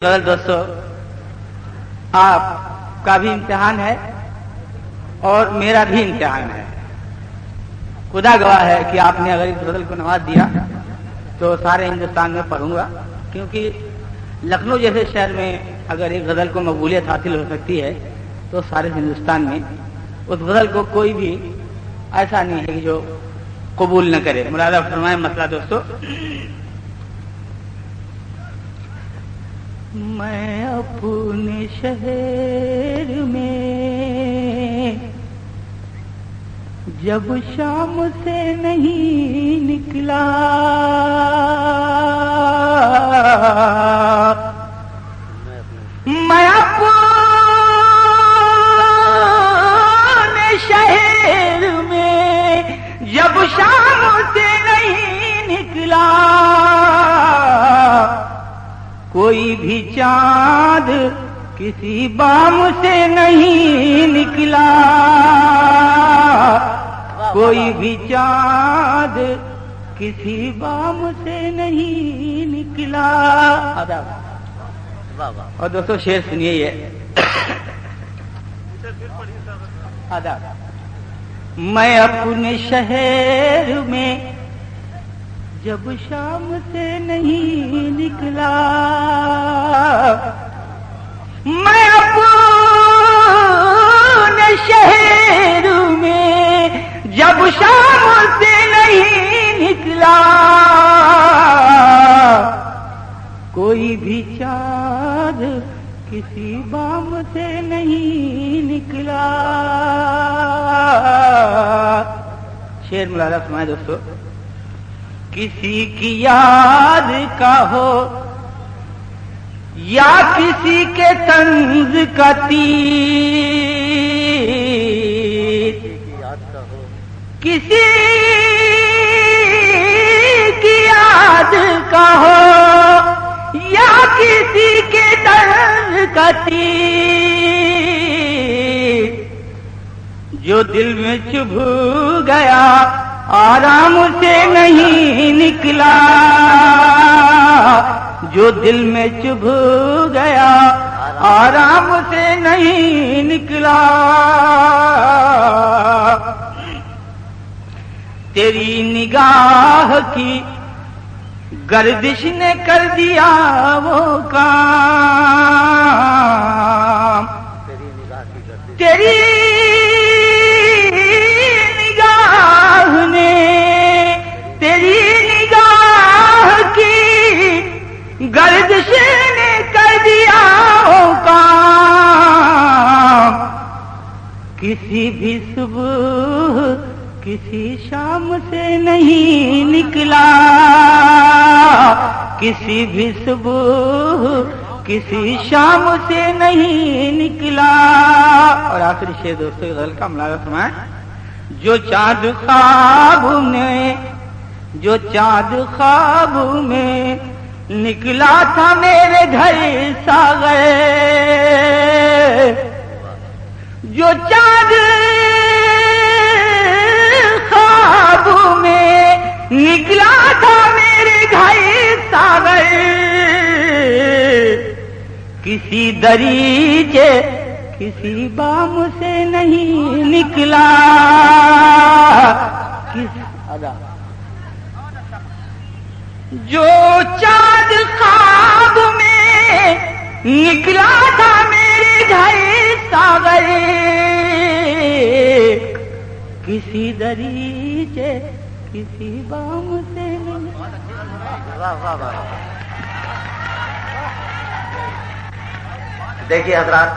غزل دوستو، آپ کا بھی امتحان ہے اور میرا بھی امتحان ہے۔ خدا گواہ ہے کہ آپ نے اگر اس غزل کو نواز دیا تو سارے ہندوستان میں پڑھوں گا، کیونکہ لکھنؤ جیسے شہر میں اگر ایک غزل کو مقبولیت حاصل ہو سکتی ہے تو سارے ہندوستان میں اس غزل کو کوئی بھی ایسا نہیں ہے کہ جو قبول نہ کرے۔ مرادہ فرمائے مسئلہ دوستو، میں اپنے شہر میں جب شام سے نہیں نکلا، میں اپنے شہر میں جب شام سے نہیں نکلا، کوئی بھی چاند کسی بام سے نہیں نکلا، کوئی بھی چاند کسی بام سے نہیں نکلا۔ اور دوستو شعر سنیے یہ آداب۔ میں اپنے شہر میں جب شام سے نہیں نکلا، میں اپنے شہر میں جب شام سے نہیں نکلا، کوئی بھی چاند کسی بام سے نہیں نکلا۔ شعر ملاحظہ سنائے دوستو، کسی کی یاد کا ہو یا کسی کے طنز کا تیر، کسی کی یاد کا ہو یا کسی کے طنز کا تیر، جو دل میں چبھ گیا آرام سے نہیں نکلا، جو دل میں چبھ گیا آرام سے نہیں نکلا۔ تیری نگاہ کی گردش نے کر دیا وہ کام، تیری تیری نگاہ کی گردش نے کر دیا وہ کام، کسی بھی صبح کسی شام سے نہیں نکلا، کسی بھی صبح کسی شام سے نہیں نکلا۔ اور آخری شعر دوستو غزل کا ملاحظہ فرمائیں، جو چاند خواب میں نکلا تھا میرے گھر ساغر، جو چاند خواب میں نکلا تھا میرے گھر ساغر، کسی دریچے کسی بام سے نہیں نکلا، جو چاند خواب میں نکلا تھا میرے گھر ساغر، کسی دریچے کسی بام سے نہیں نکلا۔ دیکھیے حضرات،